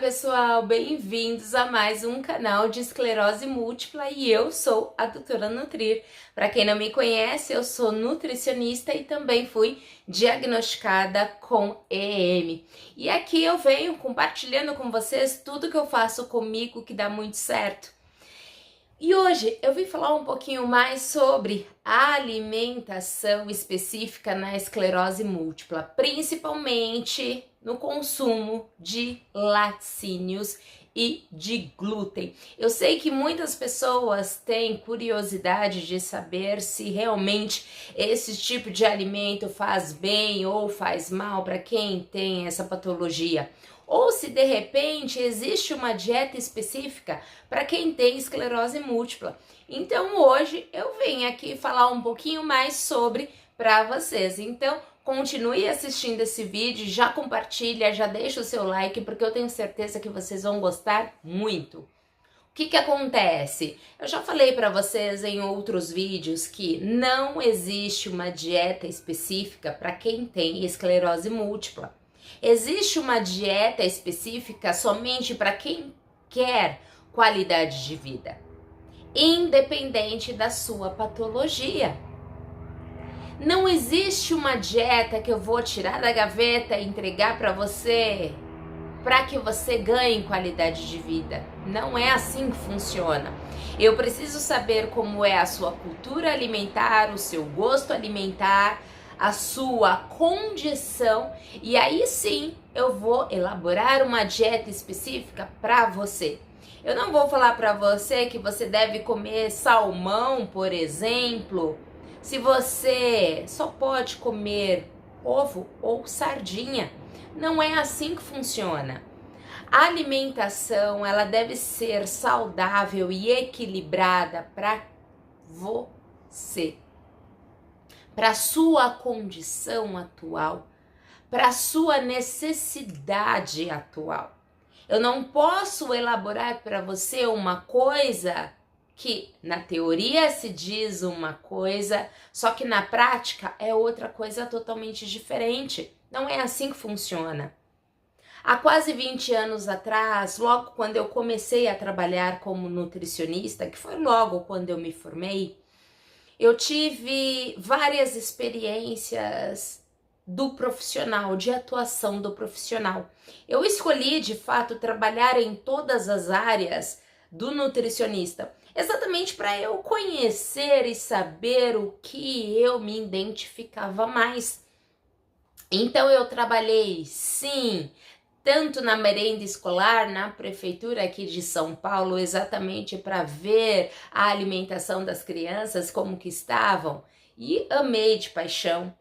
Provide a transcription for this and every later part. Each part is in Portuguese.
pessoal, bem-vindos a mais um canal de esclerose múltipla e eu sou a doutora Nutrir. Para quem não me conhece, eu sou nutricionista e também fui diagnosticada com EM. E aqui eu venho compartilhando com vocês tudo que eu faço comigo que dá muito certo. E hoje eu vim falar um pouquinho mais sobre a alimentação específica na esclerose múltipla, principalmente no consumo de laticínios e de glúten. Eu sei que muitas pessoas têm curiosidade de saber se realmente esse tipo de alimento faz bem ou faz mal para quem tem essa patologia. Ou se de repente existe uma dieta específica para quem tem esclerose múltipla. Então hoje eu venho aqui falar um pouquinho mais sobre para vocês. Então continue assistindo esse vídeo, já compartilha, já deixa o seu like, porque eu tenho certeza que vocês vão gostar muito. O que acontece? Eu já falei para vocês em outros vídeos que não existe uma dieta específica para quem tem esclerose múltipla. Existe uma dieta específica somente para quem quer qualidade de vida, independente da sua patologia. Não existe uma dieta que eu vou tirar da gaveta e entregar para você para que você ganhe qualidade de vida. Não é assim que funciona. Eu preciso saber como é a sua cultura alimentar, o seu gosto alimentar, a sua condição, e aí sim eu vou elaborar uma dieta específica para você. Eu não vou falar para você que você deve comer salmão, por exemplo, se você só pode comer ovo ou sardinha. Não é assim que funciona. A alimentação, ela deve ser saudável e equilibrada para você, para sua condição atual, para sua necessidade atual. Eu não posso elaborar para você uma coisa que na teoria se diz uma coisa, só que na prática é outra coisa totalmente diferente. Não é assim que funciona. Há quase 20 anos atrás, logo quando eu comecei a trabalhar como nutricionista, que foi logo quando eu me formei, eu tive várias experiências do profissional, de atuação do profissional. Eu escolhi, de fato, trabalhar em todas as áreas do nutricionista, exatamente para eu conhecer e saber o que eu me identificava mais. Então eu trabalhei, sim, tanto na merenda escolar, na prefeitura aqui de São Paulo, exatamente para ver a alimentação das crianças, como que estavam, e amei de paixão.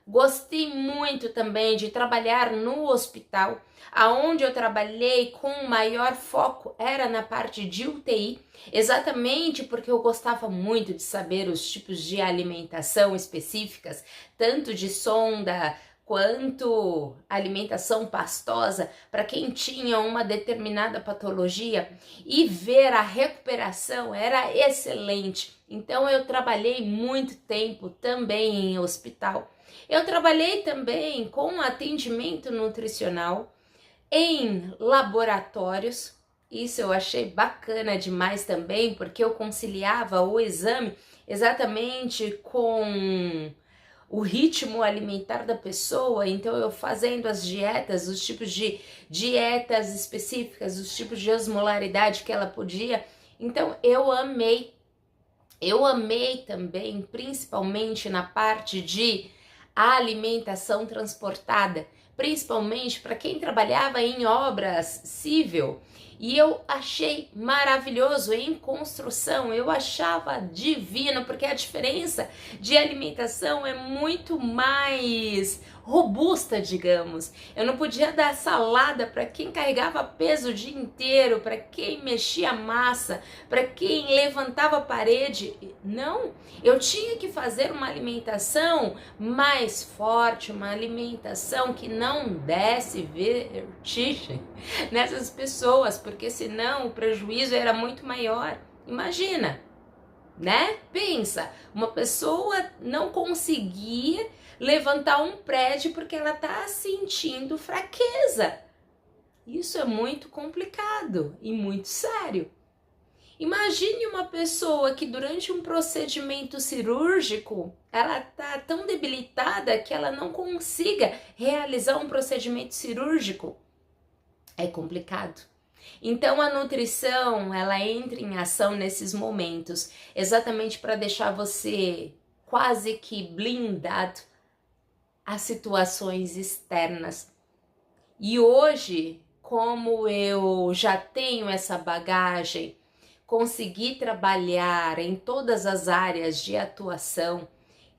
Gostei muito também de trabalhar no hospital, aonde eu trabalhei com maior foco era na parte de UTI, exatamente porque eu gostava muito de saber os tipos de alimentação específicas, tanto de sonda quanto alimentação pastosa para quem tinha uma determinada patologia, e ver a recuperação era excelente. Então eu trabalhei muito tempo também em hospital. Eu trabalhei também com atendimento nutricional em laboratórios. Isso eu achei bacana demais também, porque eu conciliava o exame exatamente com o ritmo alimentar da pessoa. Então eu fazendo as dietas, os tipos de dietas específicas, os tipos de osmolaridade que ela podia. Então eu amei também, principalmente na parte de alimentação transportada, principalmente para quem trabalhava em obras civil. E eu achei maravilhoso em construção, eu achava divino, porque a diferença de alimentação é muito mais robusta, digamos. Eu não podia dar salada para quem carregava peso o dia inteiro, para quem mexia massa, para quem levantava a parede. Não, eu tinha que fazer uma alimentação mais forte, uma alimentação que não desse vertigem nessas pessoas, porque senão o prejuízo era muito maior. Imagina, né? Pensa, uma pessoa não conseguir levantar um prédio porque ela tá sentindo fraqueza. Isso é muito complicado e muito sério. Imagine uma pessoa que durante um procedimento cirúrgico, ela está tão debilitada que ela não consiga realizar um procedimento cirúrgico. É complicado. Então a nutrição, ela entra em ação nesses momentos, exatamente para deixar você quase que blindado às situações externas. E hoje, como eu já tenho essa bagagem, consegui trabalhar em todas as áreas de atuação,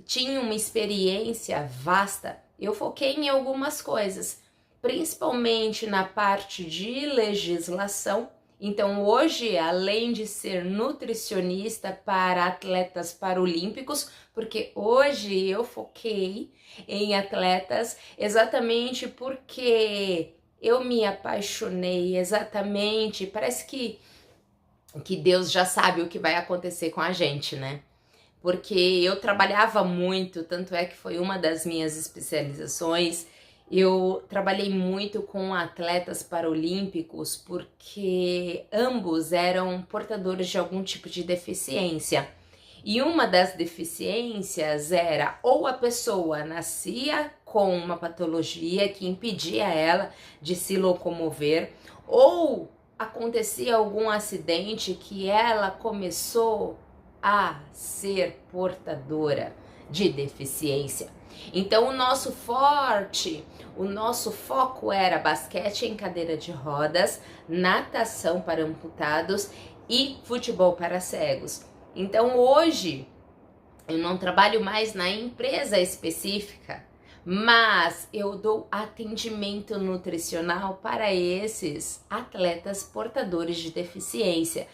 tinha uma experiência vasta, eu foquei em algumas coisas, principalmente na parte de legislação. Então hoje, além de ser nutricionista para atletas paralímpicos, porque hoje eu foquei em atletas exatamente porque eu me apaixonei, exatamente, parece que Deus já sabe o que vai acontecer com a gente, né? Porque eu trabalhava muito, tanto é que foi uma das minhas especializações. Eu trabalhei muito com atletas paralímpicos porque ambos eram portadores de algum tipo de deficiência. E uma das deficiências era ou a pessoa nascia com uma patologia que impedia ela de se locomover, ou acontecia algum acidente que ela começou a ser portadora de deficiência. Então o nosso foco era basquete em cadeira de rodas, natação para amputados e futebol para cegos. Então hoje eu não trabalho mais na empresa específica, mas eu dou atendimento nutricional para esses atletas portadores de deficiência.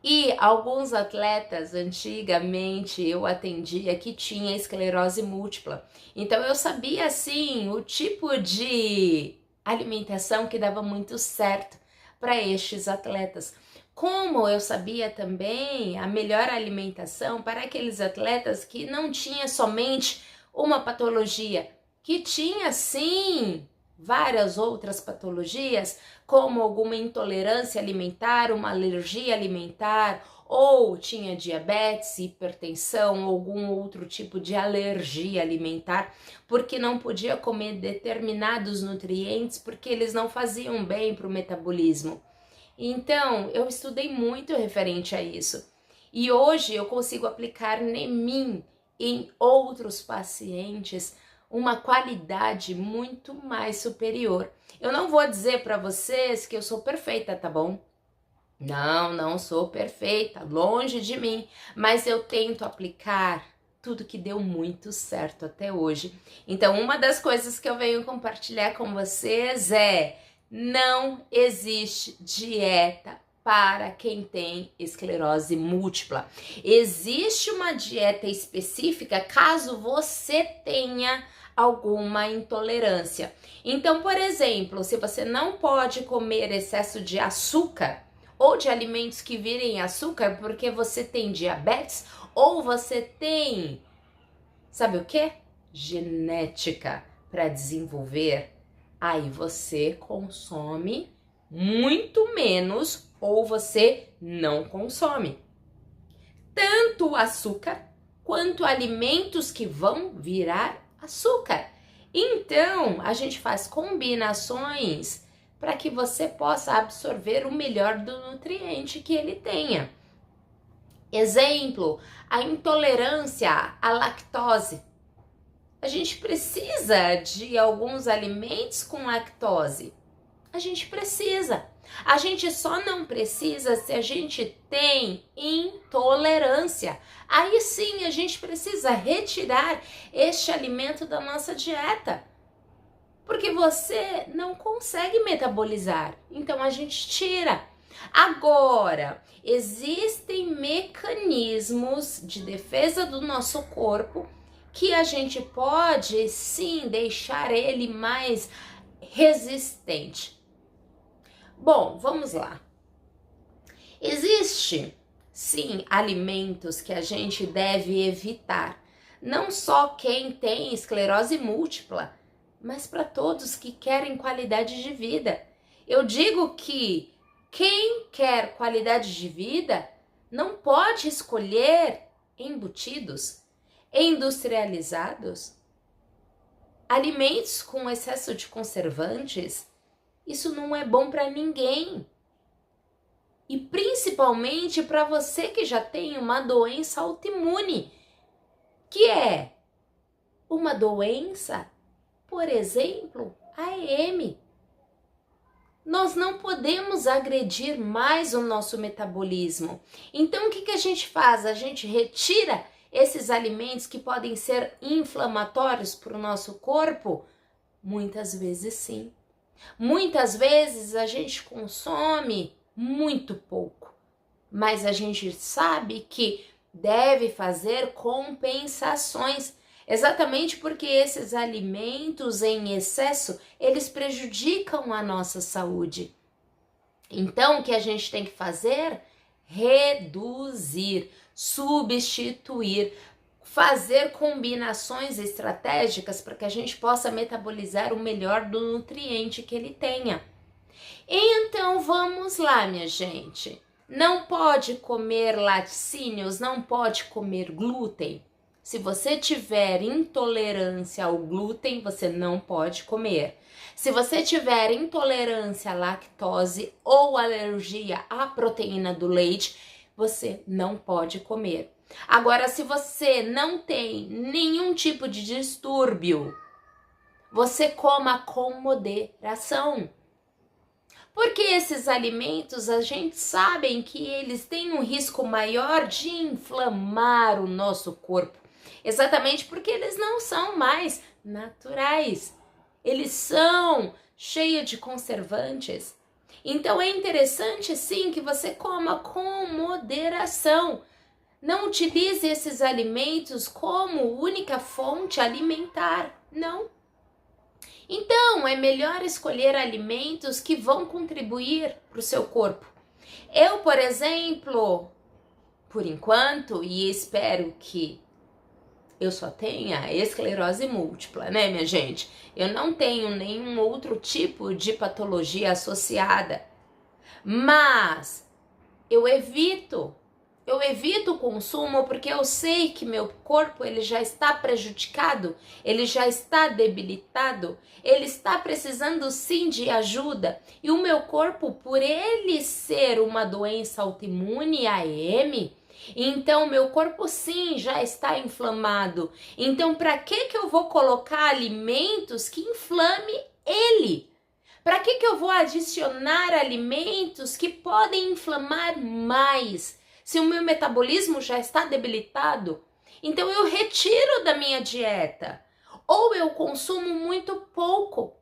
E alguns atletas, antigamente, eu atendia que tinha esclerose múltipla. Então eu sabia, assim, o tipo de alimentação que dava muito certo para estes atletas. Como eu sabia também a melhor alimentação para aqueles atletas que não tinha somente uma patologia, que tinha sim várias outras patologias, como alguma intolerância alimentar, uma alergia alimentar, ou tinha diabetes, hipertensão, ou algum outro tipo de alergia alimentar, porque não podia comer determinados nutrientes, porque eles não faziam bem para o metabolismo. Então, eu estudei muito referente a isso. E hoje eu consigo aplicar em mim, em outros pacientes, uma qualidade muito mais superior. Eu não vou dizer para vocês que eu sou perfeita, tá bom? Não sou perfeita, longe de mim, mas eu tento aplicar tudo que deu muito certo até hoje. Então, uma das coisas que eu venho compartilhar com vocês é: não existe dieta para quem tem esclerose múltipla. Existe uma dieta específica caso você tenha alguma intolerância. Então, por exemplo, se você não pode comer excesso de açúcar ou de alimentos que virem açúcar porque você tem diabetes ou você tem, sabe o que? Genética para desenvolver, aí você consome muito menos ou você não consome tanto açúcar quanto alimentos que vão virar açúcar. Então, a gente faz combinações para que você possa absorver o melhor do nutriente que ele tenha. Exemplo, a intolerância à lactose. A gente precisa de alguns alimentos com lactose. A gente precisa. A gente só não precisa se a gente tem intolerância. Aí sim a gente precisa retirar este alimento da nossa dieta. Porque você não consegue metabolizar. Então a gente tira. Agora, existem mecanismos de defesa do nosso corpo que a gente pode sim deixar ele mais resistente. Bom, vamos lá. Existe, sim, alimentos que a gente deve evitar. Não só quem tem esclerose múltipla, mas para todos que querem qualidade de vida. Eu digo que quem quer qualidade de vida não pode escolher embutidos, industrializados, alimentos com excesso de conservantes. Isso não é bom para ninguém. E principalmente para você que já tem uma doença autoimune, que é uma doença, por exemplo, a EM. Nós não podemos agredir mais o nosso metabolismo. Então, o que a gente faz? A gente retira esses alimentos que podem ser inflamatórios para o nosso corpo? Muitas vezes sim. Muitas vezes a gente consome muito pouco, mas a gente sabe que deve fazer compensações, exatamente porque esses alimentos em excesso, eles prejudicam a nossa saúde. Então, o que a gente tem que fazer? Reduzir, substituir, fazer combinações estratégicas para que a gente possa metabolizar o melhor do nutriente que ele tenha. Então vamos lá, minha gente. Não pode comer laticínios, não pode comer glúten. Se você tiver intolerância ao glúten, você não pode comer. Se você tiver intolerância à lactose ou alergia à proteína do leite, você não pode comer. Agora, se você não tem nenhum tipo de distúrbio, você coma com moderação. Porque esses alimentos, a gente sabe que eles têm um risco maior de inflamar o nosso corpo. Exatamente porque eles não são mais naturais. Eles são cheios de conservantes. Então é interessante sim que você coma com moderação. Não utilize esses alimentos como única fonte alimentar, não. Então, é melhor escolher alimentos que vão contribuir para o seu corpo. Eu, por exemplo, por enquanto, e espero que eu só tenha esclerose múltipla, né, minha gente? Eu não tenho nenhum outro tipo de patologia associada, mas eu evito o consumo porque eu sei que meu corpo ele já está prejudicado, ele já está debilitado, ele está precisando sim de ajuda. E o meu corpo, por ele ser uma doença autoimune, a EM, então meu corpo sim já está inflamado. Então para que eu vou colocar alimentos que inflame ele? Para que eu vou adicionar alimentos que podem inflamar mais? Se o meu metabolismo já está debilitado, então eu retiro da minha dieta ou eu consumo muito pouco.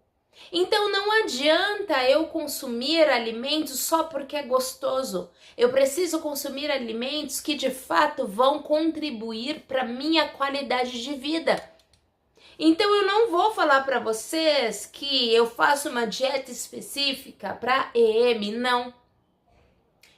Então não adianta eu consumir alimentos só porque é gostoso. Eu preciso consumir alimentos que de fato vão contribuir para minha qualidade de vida. Então eu não vou falar para vocês que eu faço uma dieta específica para EM, não.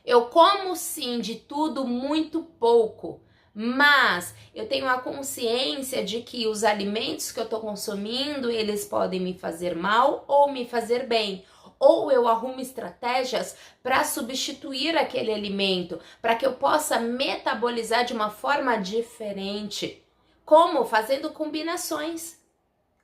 Eu como sim de tudo muito pouco, mas eu tenho a consciência de que os alimentos que eu estou consumindo, eles podem me fazer mal ou me fazer bem. Ou eu arrumo estratégias para substituir aquele alimento, para que eu possa metabolizar de uma forma diferente. Como? Fazendo combinações.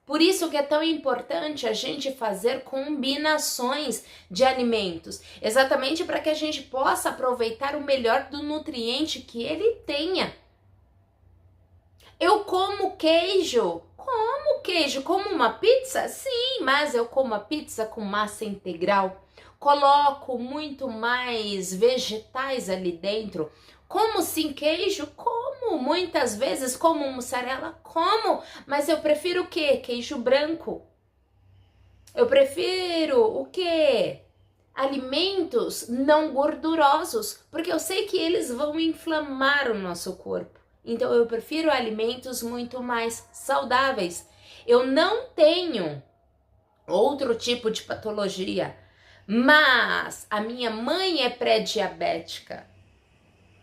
Por isso que é tão importante a gente fazer combinações de alimentos, exatamente para que a gente possa aproveitar o melhor do nutriente que ele tenha. Eu como queijo? Como queijo? Como uma pizza? Sim, mas eu como a pizza com massa integral. Coloco muito mais vegetais ali dentro. Como sim queijo? Como muitas vezes, como mussarela? Como, mas eu prefiro o quê? Queijo branco. Eu prefiro o quê? Alimentos não gordurosos, porque eu sei que eles vão inflamar o nosso corpo. Então eu prefiro alimentos muito mais saudáveis. Eu não tenho outro tipo de patologia, mas a minha mãe é pré-diabética.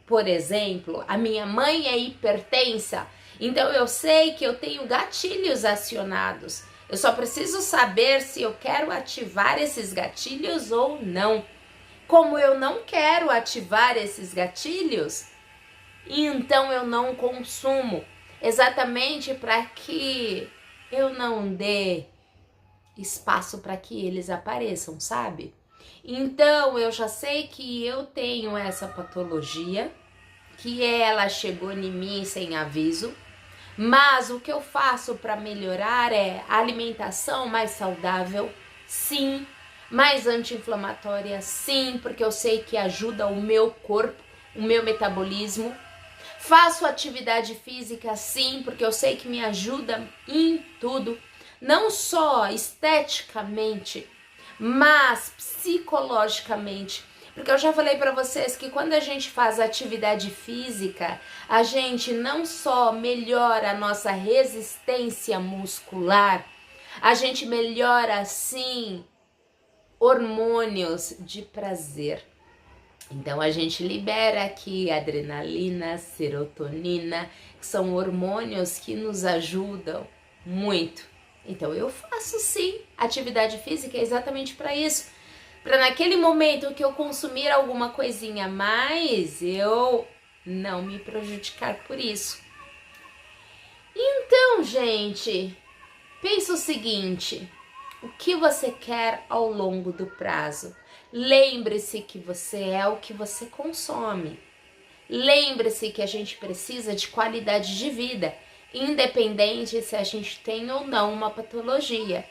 Por exemplo, a minha mãe é hipertensa, então eu sei que eu tenho gatilhos acionados. Eu só preciso saber se eu quero ativar esses gatilhos ou não. Como eu não quero ativar esses gatilhos, então eu não consumo, exatamente para que eu não dê espaço para que eles apareçam, sabe? Então eu já sei que eu tenho essa patologia, que ela chegou em mim sem aviso, mas o que eu faço para melhorar é alimentação mais saudável, sim, mais anti-inflamatória, sim, porque eu sei que ajuda o meu corpo, o meu metabolismo. Faço atividade física, sim, porque eu sei que me ajuda em tudo, não só esteticamente, mas psicologicamente. Porque eu já falei para vocês que quando a gente faz atividade física, a gente não só melhora a nossa resistência muscular, a gente melhora, sim, hormônios de prazer. Então a gente libera aqui adrenalina, serotonina, que são hormônios que nos ajudam muito. Então eu faço sim atividade física exatamente para isso. Para naquele momento que eu consumir alguma coisinha a mais, eu não me prejudicar por isso. Então, gente, pensa o seguinte: o que você quer ao longo do prazo? Lembre-se que você é o que você consome. Lembre-se que a gente precisa de qualidade de vida, independente se a gente tem ou não uma patologia.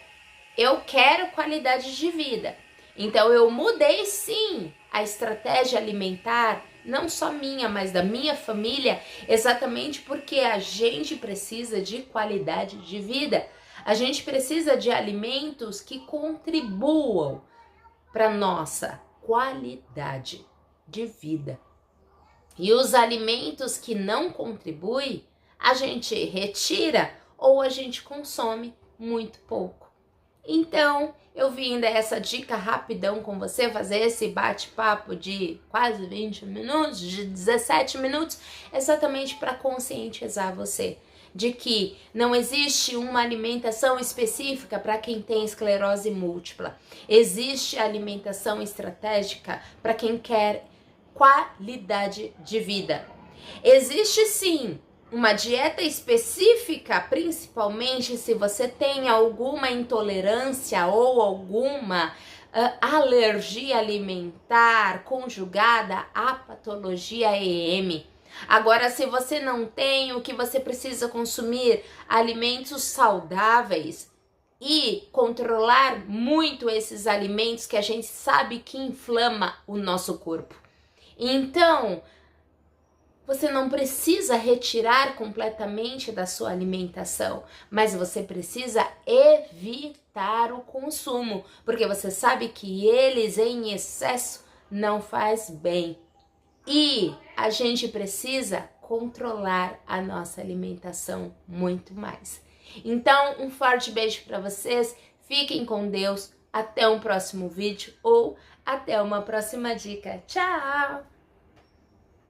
Eu quero qualidade de vida. Então eu mudei sim a estratégia alimentar, não só minha, mas da minha família, exatamente porque a gente precisa de qualidade de vida. A gente precisa de alimentos que contribuam para nossa qualidade de vida. E os alimentos que não contribuem, a gente retira ou a gente consome muito pouco. Então, eu vim dar essa dica rapidão com você, fazer esse bate-papo de quase 20 minutos, de 17 minutos, exatamente para conscientizar você de que não existe uma alimentação específica para quem tem esclerose múltipla. Existe alimentação estratégica para quem quer qualidade de vida. Existe sim uma dieta específica, principalmente se você tem alguma intolerância ou alguma alergia alimentar conjugada à patologia EM. Agora, se você não tem, o que você precisa consumir? Alimentos saudáveis e controlar muito esses alimentos que a gente sabe que inflama o nosso corpo. Então, você não precisa retirar completamente da sua alimentação, mas você precisa evitar o consumo, porque você sabe que eles em excesso não faz bem. E a gente precisa controlar a nossa alimentação muito mais. Então, um forte beijo para vocês, fiquem com Deus, até um próximo vídeo ou até uma próxima dica. Tchau!